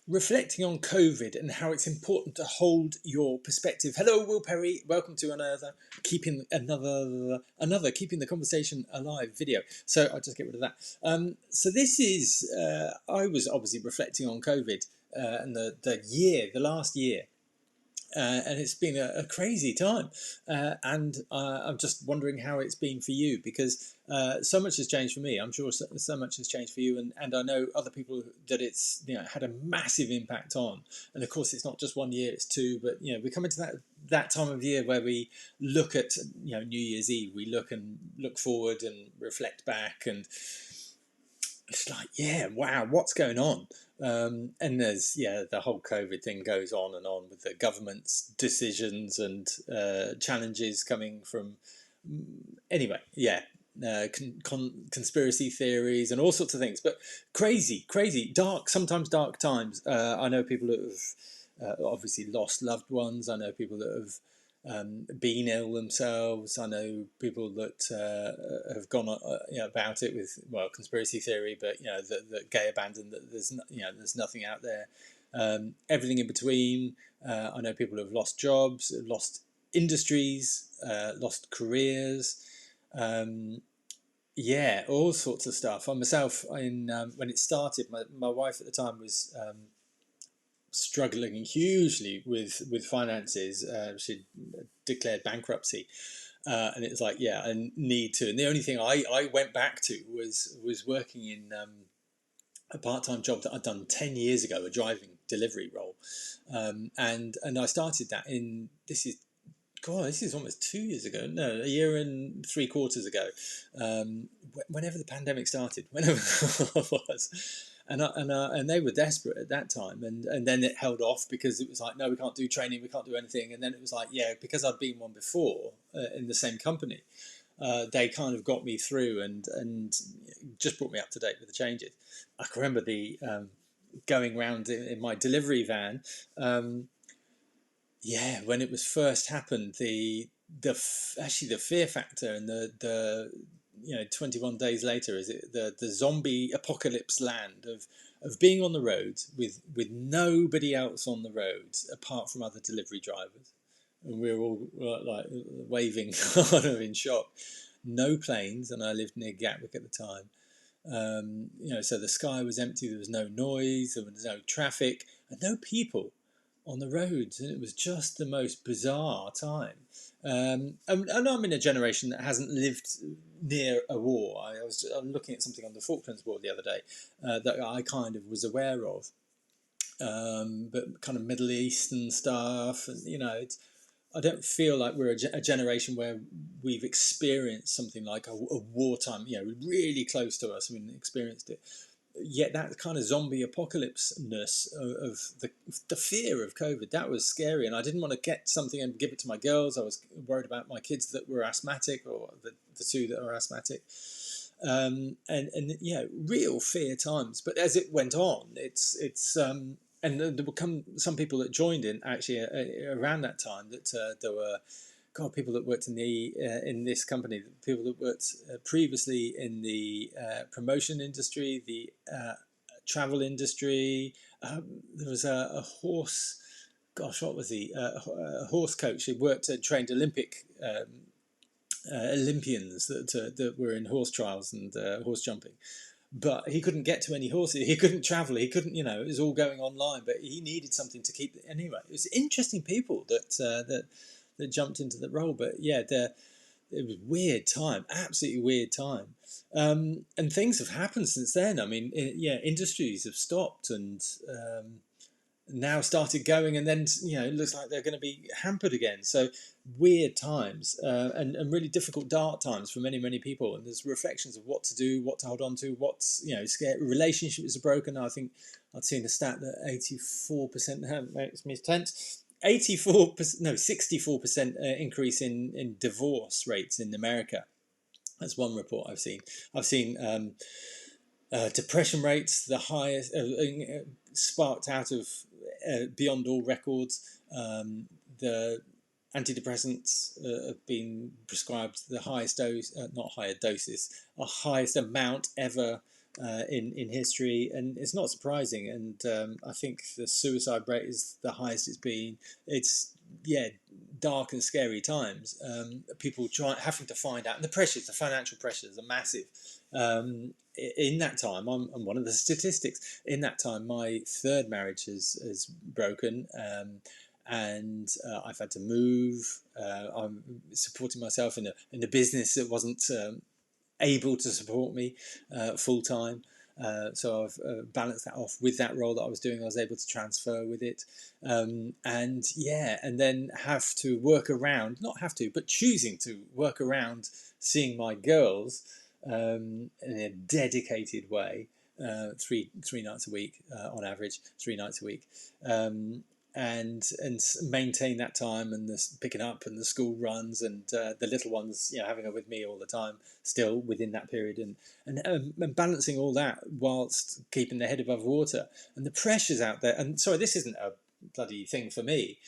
reflecting on COVID and how it's important to hold your perspective. Hello, Will Perry. Welcome to another keeping the conversation alive video. So I'll just get rid of that. So this is I was obviously reflecting on COVID and the last year. And it's been a crazy time, and I'm just wondering how it's been for you, because so much has changed for me. I'm sure so much has changed for you, and I know other people that it's had a massive impact on. And of course, it's not just 1 year; it's two. But we're coming to that time of year where we look at New Year's Eve. We look forward and reflect back, and it's like, yeah, wow, what's going on? And there's the whole COVID thing goes on and on with the government's decisions and challenges coming from anyway, conspiracy theories and all sorts of things, but crazy dark, sometimes dark times. I know people that have obviously lost loved ones. I know people that have been ill themselves. I know people that have gone about it with conspiracy theory, but that gay abandon, that there's nothing out there. Everything in between. I know people who have lost jobs, lost industries, lost careers. All sorts of stuff. I myself, when it started, my wife at the time was struggling hugely with finances. She'd declared bankruptcy, and it was like, I need to. And the only thing I went back to was working in a part-time job that I'd done 10 years ago, a driving delivery role, and I started that this is almost 2 years ago. No, a year and 3/4 ago. Whenever the pandemic started, whenever it was, and they were desperate at that time, and then it held off because it was like, no, we can't do training, we can't do anything, and then it was like, because I'd been one before in the same company, they kind of got me through and just brought me up to date with the changes. I can remember the going around in my delivery van. When it was first happened, actually the fear factor and the 21 days later, is it the zombie apocalypse land of being on the road with nobody else on the roads apart from other delivery drivers, and we were all like waving in shock. No planes, and I lived near Gatwick at the time. So the sky was empty. There was no noise. There was no traffic, and no people on the roads, and it was just the most bizarre time. And I'm in a generation that hasn't lived near a war. I was looking at something on the Falklands War the other day that I kind of was aware of, but kind of Middle Eastern stuff, and I don't feel like we're a generation where we've experienced something like a wartime, really close to us. I mean, experienced it. Yet that kind of zombie apocalypse-ness of the fear of COVID, that was scary. And I didn't want to get something and give it to my girls. I was worried about my kids that were asthmatic, or the two that are asthmatic. Real fear times. But as it went on, and there will come some people that joined in actually around that time, that there were people that worked in this company, people that worked previously in the promotion industry, the travel industry. There was a horse. Gosh, what was he? A horse coach who worked and trained Olympians that were in horse trials and horse jumping. But he couldn't get to any horses. He couldn't travel. He couldn't, it was all going online. But he needed something to keep. Anyway, it was interesting people that jumped into the role. But it was weird time, absolutely weird time. And things have happened since then. I mean, industries have stopped and now started going, and then it looks like they're going to be hampered again. So weird times, and really difficult, dark times for many people. And there's reflections of what to do, what to hold on to, what's scary. Relationships are broken. I think I'd seen a stat that 84% makes me tense. 64% increase in divorce rates in America. That's one report I've seen. I've seen depression rates, the highest, sparked out of beyond all records. The antidepressants have been prescribed the highest dose, not higher doses, a highest amount ever in history, and it's not surprising. And I think the suicide rate is the highest it's been. It's yeah, dark and scary times. People having to find out, and the pressures, the financial pressures, are massive. In that time, I'm one of the statistics. In that time, my third marriage has broken. And I've had to move. I'm supporting myself in a business that wasn't able to support me full time. So I've balanced that off with that role that I was doing. I was able to transfer with it, and yeah, and then have to work around, not have to, but choosing to work around seeing my girls in a dedicated way, three nights a week on average, 3 nights a week. And maintain that time, and the picking up and the school runs, and the little ones, having her with me all the time, still within that period, and balancing all that whilst keeping their head above water, and the pressures out there. And sorry, this isn't a bloody thing for me.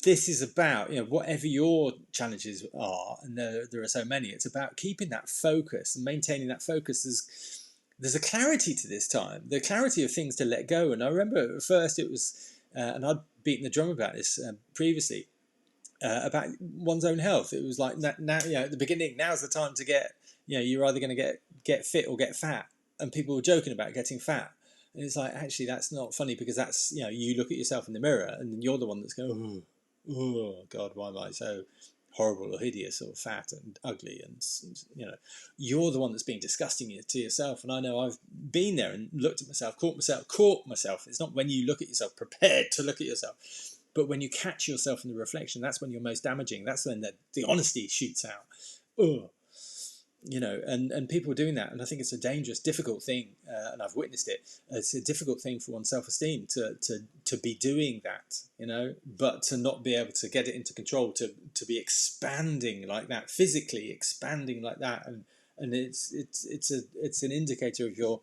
This is about, whatever your challenges are, and there are so many. It's about keeping that focus and maintaining that focus. There's a clarity to this time, the clarity of things to let go. And I remember at first it was, and I'd beaten the drum about this previously, about one's own health. It was like now, at the beginning, now's the time to get, you're either going to get fit or get fat. And people were joking about getting fat. And it's like, actually, that's not funny, because that's, you look at yourself in the mirror and you're the one that's going, oh God, why am I so horrible or hideous or fat and ugly? And, you're the one that's being disgusting to yourself. And I know I've been there and looked at myself, caught myself. It's not when you look at yourself, prepared to look at yourself, but when you catch yourself in the reflection, that's when you're most damaging. That's when the honesty shoots out. Ugh. And people are doing that, and I think it's a dangerous, difficult thing, and I've witnessed it. It's a difficult thing for one's self-esteem to be doing that, but to not be able to get it into control, to be expanding like that, physically expanding like that, and it's an indicator of your.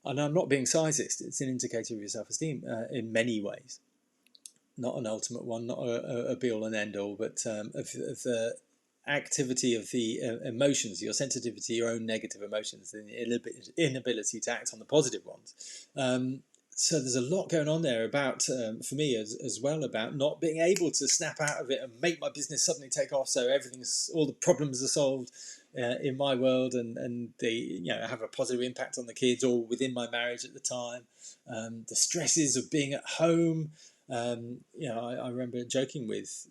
And I'm not being sizist. It's an indicator of your self-esteem in many ways. Not an ultimate one, not a be all and end all, but of the activity of the emotions, your sensitivity, your own negative emotions, and inability to act on the positive ones. So there's a lot going on there about, for me as well, about not being able to snap out of it and make my business suddenly take off. So all the problems are solved in my world, and they have a positive impact on the kids, or within my marriage at the time. The stresses of being at home. I remember joking with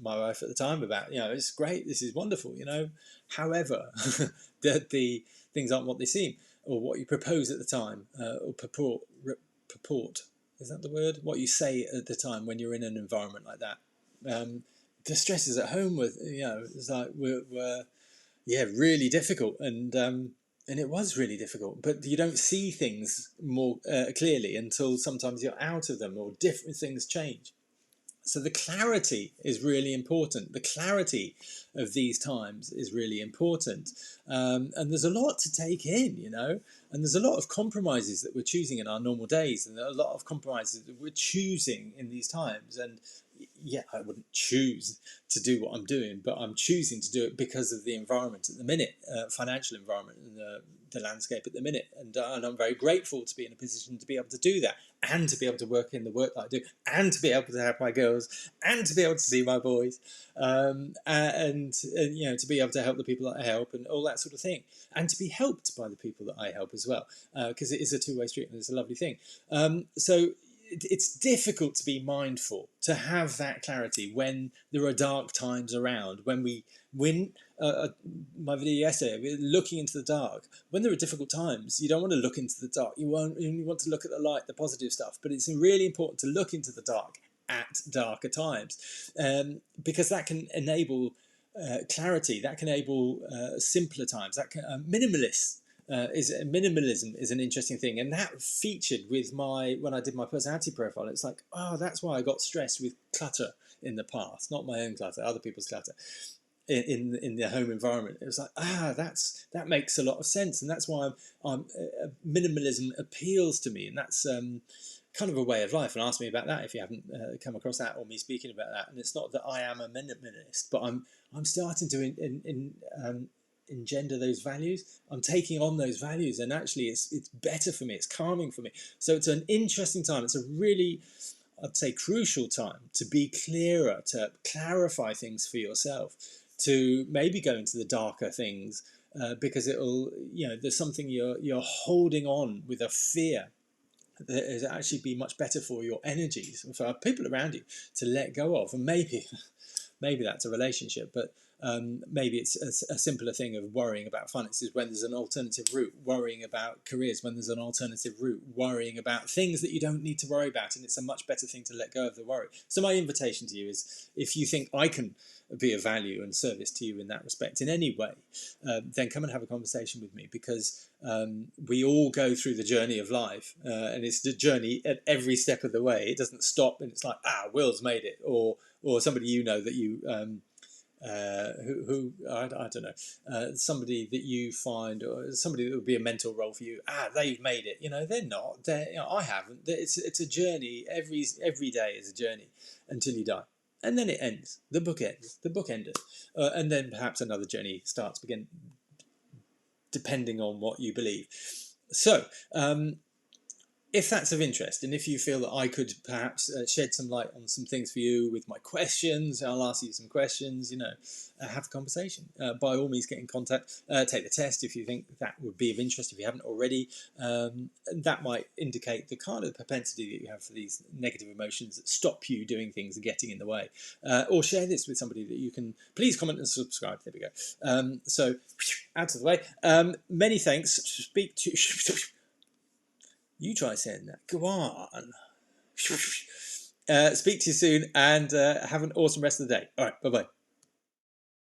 my wife at the time about, it's great, this is wonderful, However, the things aren't what they seem, or what you propose at the time, or purport. Is that the word? What you say at the time when you're in an environment like that. The stresses at home it's like were really difficult, and it was really difficult, but you don't see things more clearly until sometimes you're out of them, or different things change. So the clarity is really important. The clarity of these times is really important. And there's a lot to take in, and there's a lot of compromises that we're choosing in our normal days, and there are a lot of compromises that we're choosing in these times. And yeah, I wouldn't choose to do what I'm doing, but I'm choosing to do it because of the environment at the minute, financial environment, and the landscape at the minute. And I'm very grateful to be in a position to be able to do that, and to be able to work in the work that I do, and to be able to have my girls, and to be able to see my boys, and to be able to help the people that I help, and all that sort of thing, and to be helped by the people that I help as well, because it is a two-way street, and it's a lovely thing. So it's difficult to be mindful, to have that clarity when there are dark times around, when my video yesterday, we're looking into the dark. When there are difficult times, you don't want to look into the dark. You want to look at the light, the positive stuff. But it's really important to look into the dark at darker times, because that can enable clarity. That can enable simpler times. That can minimalism is an interesting thing, and that featured with when I did my personality profile. It's like, that's why I got stressed with clutter in the past, not my own clutter, other people's clutter in the home environment. It was like, that makes a lot of sense, and that's why minimalism appeals to me, and that's kind of a way of life. And ask me about that if you haven't come across that, or me speaking about that. And it's not that I am a minimalist, but I'm starting to engender those values, I'm taking on those values, and actually it's better for me, it's calming for me. So it's an interesting time. It's a really, I'd say, crucial time to be clearer, to clarify things for yourself, to maybe go into the darker things, because it'll, there's something you're holding on with a fear that is actually be much better for your energies, for people around you to let go of. And maybe that's a relationship, but maybe it's a simpler thing of worrying about finances when there's an alternative route, worrying about careers when there's an alternative route, worrying about things that you don't need to worry about, and it's a much better thing to let go of the worry. So my invitation to you is, if you think I can be of value and service to you in that respect in any way, then come and have a conversation with me, because we all go through the journey of life, and it's the journey at every step of the way. It doesn't stop and it's like, Will's made it, or somebody that you who I don't know, somebody that you find, or somebody that would be a mentor role for you. They've made it. They're not. I haven't. It's a journey. Every day is a journey until you die, and then it ends. The book ends. The book ended, and then perhaps another journey starts again, depending on what you believe. So, if that's of interest, and if you feel that I could perhaps shed some light on some things for you with my questions, I'll ask you some questions, have a conversation. By all means, get in contact, take the test if you think that would be of interest, if you haven't already. That might indicate the kind of propensity that you have for these negative emotions that stop you doing things and getting in the way. Or share this with somebody that you can. Please comment and subscribe. There we go. So, out of the way. Many thanks. Speak to... You try saying that. Go on. Speak to you soon, and have an awesome rest of the day. All right, bye-bye.